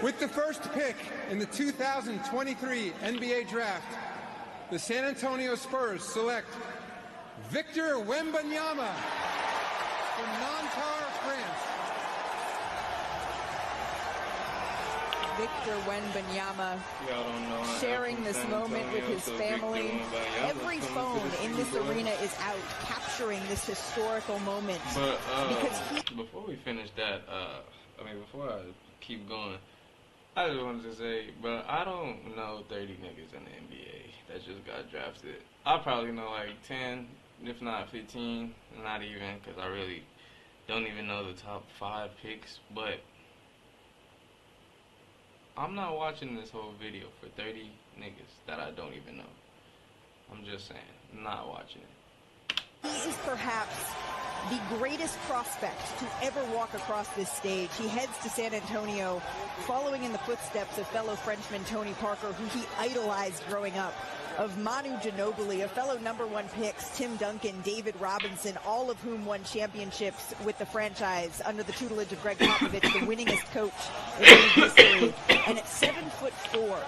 With the first pick in the 2023 NBA Draft, the San Antonio Spurs select Victor Wembanyama from Nanterre, France. Victor Wembanyama sharing this moment with his family. Every phone in this arena is out capturing this historical moment. But because before we finish that, before I keep going, I just wanted to say, but I don't know 30 niggas in the NBA that just got drafted. I probably know like 10, if not 15, not even, because I really don't even know the top 5 picks, but I'm not watching this whole video for 30 niggas that I don't even know. I'm just saying, not watching it. he is perhaps the greatest prospect to ever walk across this stage. He heads to San Antonio, following in the footsteps of fellow Frenchman Tony Parker, who he idolized growing up, of Manu Ginobili, a fellow #1 picks, Tim Duncan, David Robinson, all of whom won championships with the franchise under the tutelage of Greg Popovich, the winningest coach in league history. And at 7'4",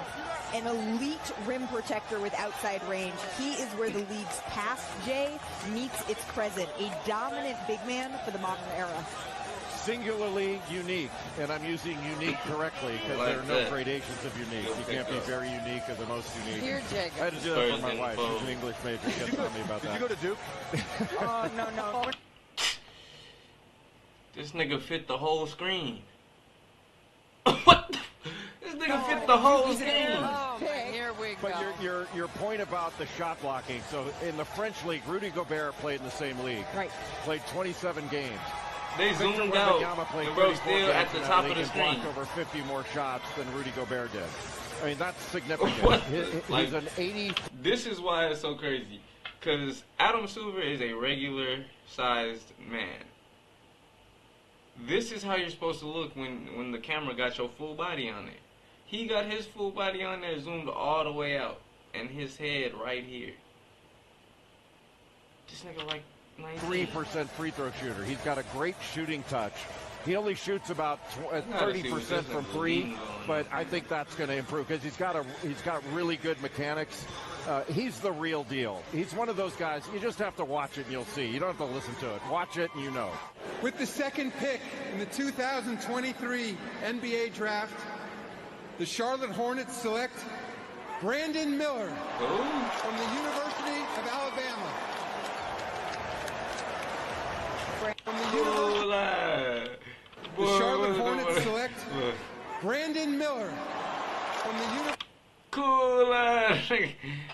an elite rim protector with outside range, he is where the league's past, Jay, meets its present. A dominant big man for the modern era. Singularly unique, and I'm using unique correctly because there are no gradations of unique. You can't be very unique or the most unique. Here, Jake. I had to do that for my wife. She's an English major. She kept telling me about that. Did you go to Duke? Oh, no. This nigga fit the whole screen. What? This nigga fit the whole screen. Oh, man, here we go. But your point about the shot blocking. So in the French league, Rudy Gobert played in the same league. Right. Played 27 games. They zoomed out, and bro still at the top of the screen. Blocked over 50 more shots than Rudy Gobert did. I mean, that's significant. What? He's an 80. This is why it's so crazy, because Adam Silver is a regular-sized man. This is how you're supposed to look when the camera got your full body on it. He got his full body on there, zoomed all the way out, and his head right here. This nigga like 3% free throw shooter. He's got a great shooting touch. He only shoots about 30% from 3, but I think that's going to improve because he's got really good mechanics. He's the real deal. He's one of those guys. You just have to watch it and you'll see. You don't have to listen to it. Watch it and you know. With the second pick in the 2023 NBA Draft, the Charlotte Hornets select Brandon Miller from the University of Alabama. The Charlotte Hornets select Brandon Miller from the University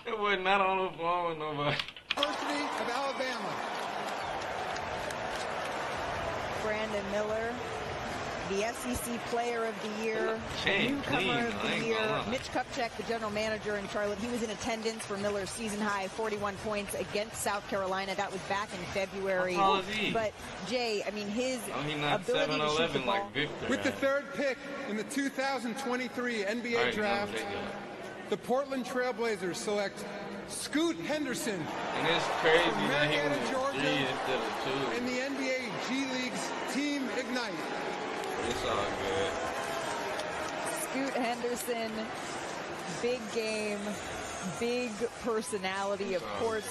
It was not on the phone with nobody. of Alabama. Brandon Miller, the SEC Player of the Year, Newcomer of the Year. Mitch Kupchak, the general manager in Charlotte, he was in attendance for Miller's season-high 41 points against South Carolina. That was back in February. How tall is he? But, Jay, I mean, his he not ability to shoot the 7'11" ball. like Victor. With the third pick in the 2023 NBA Draft, the Portland Trailblazers select Scoot Henderson and it's crazy from that he Marietta, was Georgia, 3 instead of 2. in the NBA G League's Team Ignite. It's all good. Scoot Henderson, big game, big personality, of course,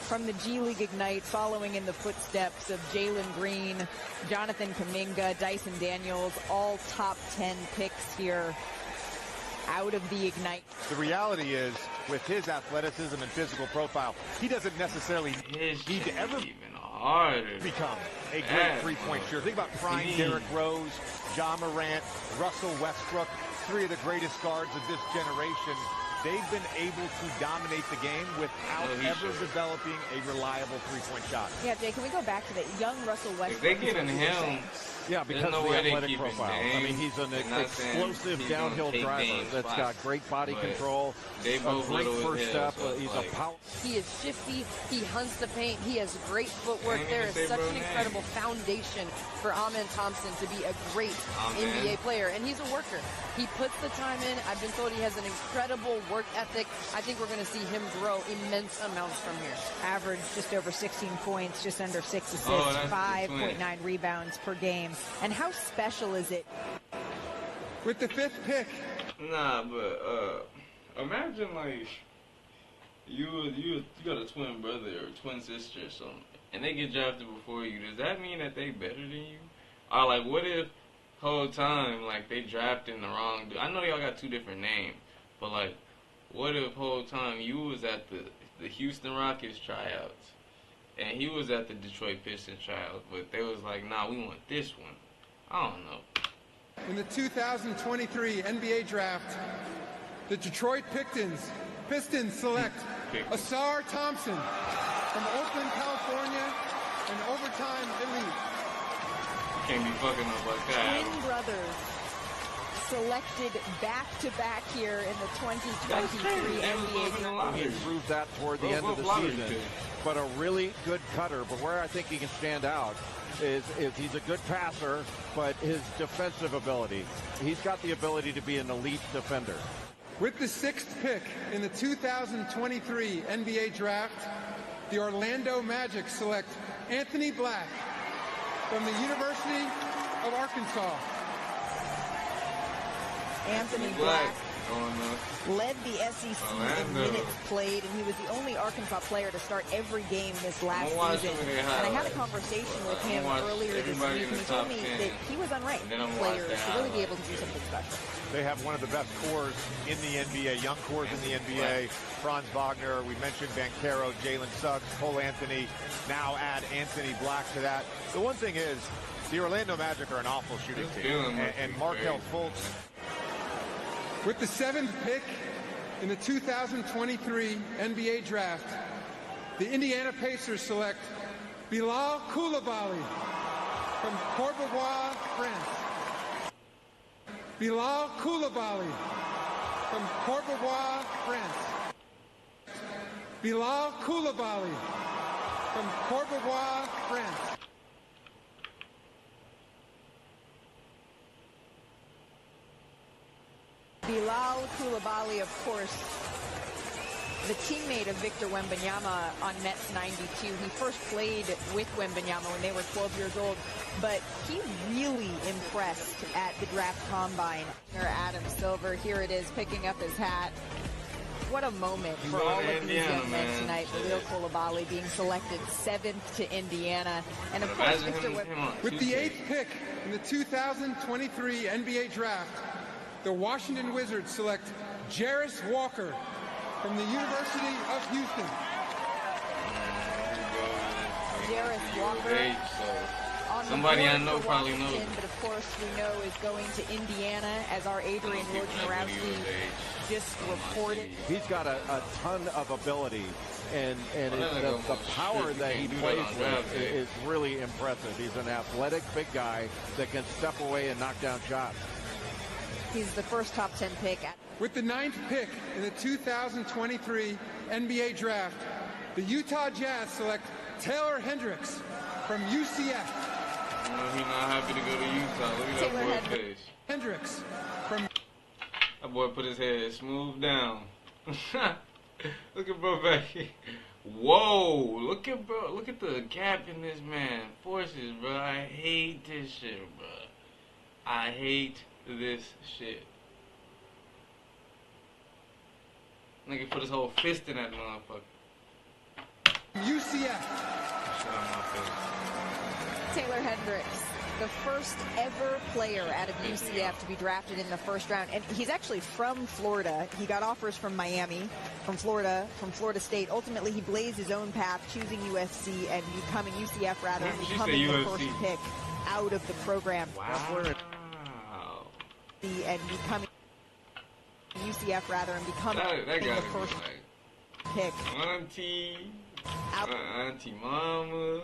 from the G League Ignite, following in the footsteps of Jalen Green, Jonathan Kuminga, Dyson Daniels, all top 10 picks here out of the Ignite. The reality is, with his athleticism and physical profile, he doesn't necessarily need to ever become a great three-point shooter. Think about prime Derrick Rose, Ja Morant, Russell Westbrook, 3 of the greatest guards of this generation. They've been able to dominate the game without ever developing a reliable three-point shot. Yeah, Jay, can we go back to that young Russell Westbrook? If they get in him, yeah, because of the athletic profile. I mean, he's an explosive downhill driver that's got great body control, a great first step. He's a power. He is shifty. He hunts the paint. He has great footwork. There is such an incredible foundation for Amen Thompson to be a great NBA player, and he's a worker. He puts the time in. I've been told he has an incredible work ethic. I think we're going to see him grow immense amounts from here. Average just over 16 points, just under 6 assists, 5.9 rebounds per game. And how special is it? With the 5th pick. Nah, but imagine like you got a twin brother or twin sister or something, and they get drafted before you. Does that mean that they better than you? Or like, what if whole time like they drafting the wrong dude? I know y'all got 2 different names, but like, what if whole time you was at the Houston Rockets tryouts, and he was at the Detroit Pistons tryouts, but they was like, nah, we want this one. I don't know. In the 2023 NBA Draft, the Detroit Pistons select Asar Thompson from Oakland, California, an overtime elite. Can't be fucking up like that. Twin brothers selected back-to-back here in the 2023 NBA Draft. He improved that toward the end of the season. But a really good cutter. But where I think he can stand out is he's a good passer, but his defensive ability. He's got the ability to be an elite defender. With the 6th pick in the 2023 NBA Draft, the Orlando Magic select Anthony Black from the University of Arkansas. Anthony Black led the SEC in minutes played, and he was the only Arkansas player to start every game this last season. And I had a conversation with him earlier this week, and he told me that he was unranked players to really be able to do something special. They have one of the best cores in the NBA, young cores in the NBA. Franz Wagner, we mentioned Banchero, Jalen Suggs, Cole Anthony. Now add Anthony Black to that. The one thing is, the Orlando Magic are an awful shooting team. And Markelle Fultz. With the 7th pick in the 2023 NBA Draft, the Indiana Pacers select Bilal Coulibaly from Courbevoie, France. Bilal Coulibaly from Courbevoie, France. Bilal Coulibaly from Courbevoie, France. Bilal Coulibaly, of course, the teammate of Victor Wembanyama on Mets 92. He first played with Wembanyama when they were 12 years old, but he really impressed at the draft combine. Adam Silver, here it is, picking up his hat. What a moment for all of these young men tonight. Bilal Coulibaly being selected 7th to Indiana. And of course, Victor Wembanyama. With the 8th pick in the 2023 NBA Draft, the Washington Wizards select Jarris Walker from the University of Houston. Jarris Walker. Somebody I know probably knows. But of course, we know is going to Indiana, as our Adrian Wojnarowski just reported. He's got a ton of ability, and the power that he plays with is really impressive. He's an athletic big guy that can step away and knock down shots. He's the first top 10 pick. With the 9th pick in the 2023 NBA Draft, the Utah Jazz select Taylor Hendricks from UCF. He's not happy to go to Utah. Look at that boy face. Hendricks from... That boy put his head smooth down. Look at bro back here. Whoa! Look at bro. Look at the gap in this man. Forces, bro. I hate this shit, bro. I hate this shit. Nigga put his whole fist in that motherfucker. UCF. Shit on my face. Taylor Hendricks, the first ever player out of UCF to be drafted in the first round. And he's actually from Florida. He got offers from Miami, from Florida State. Ultimately, he blazed his own path, choosing USC and becoming UCF rather, and becoming the first pick out of the program. Wow. And becoming UCF rather, and becoming the first pick. Auntie Mama.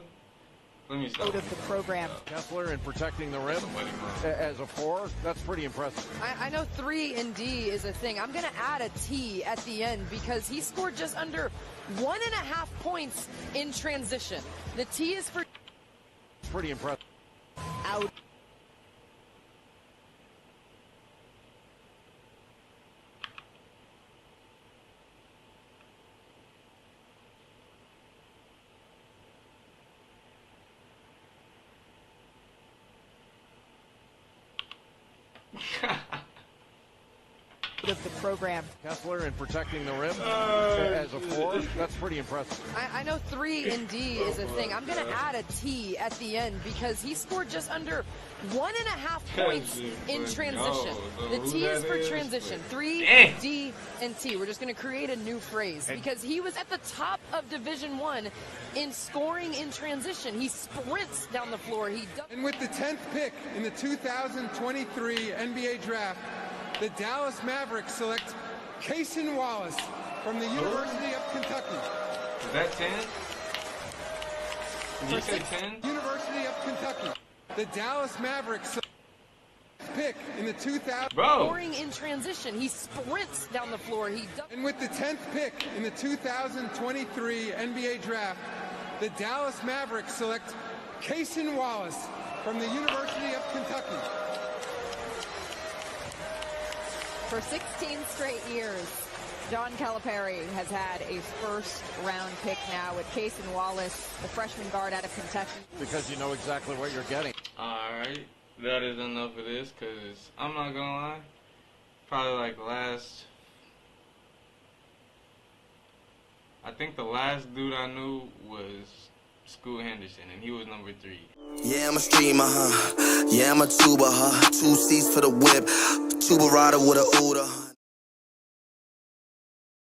Let me stop. Out of the program. Kessler and protecting the rim as a 4, that's pretty impressive. I know 3 and D is a thing. I'm going to add a T at the end because he scored just under 1.5 points in transition. The T is for... Pretty impressive. Out. of the program. Kessler in protecting the rim as a 4. That's pretty impressive. I know 3 and D is a thing. I'm going to add a T at the end because he scored just under 1.5 points in transition. The T is for transition. 3, D, and T. We're just going to create a new phrase because he was at the top of Division I in scoring in transition. He sprints down the floor. And with the 10th pick in the 2023 NBA Draft, the Dallas Mavericks select Cason Wallace from the University of Kentucky. Is that 10? Did you say 10? University of Kentucky. The Dallas Mavericks pick in the 2000. Scoring in transition. He sprints down the floor. And with the 10th pick in the 2023 NBA Draft, the Dallas Mavericks select Cason Wallace from the University of Kentucky. For 16 straight years, John Calipari has had a first-round pick now with Cason Wallace, the freshman guard out of Kentucky. Because you know exactly what you're getting. All right, that is enough of this, because I'm not going to lie, probably like I think the last dude I knew was Scoot Henderson, and he was number 3. Yeah, I'm a streamer, huh? Yeah, I'm a tuber, huh? 2 seats for the whip, tuba rider with a Uda.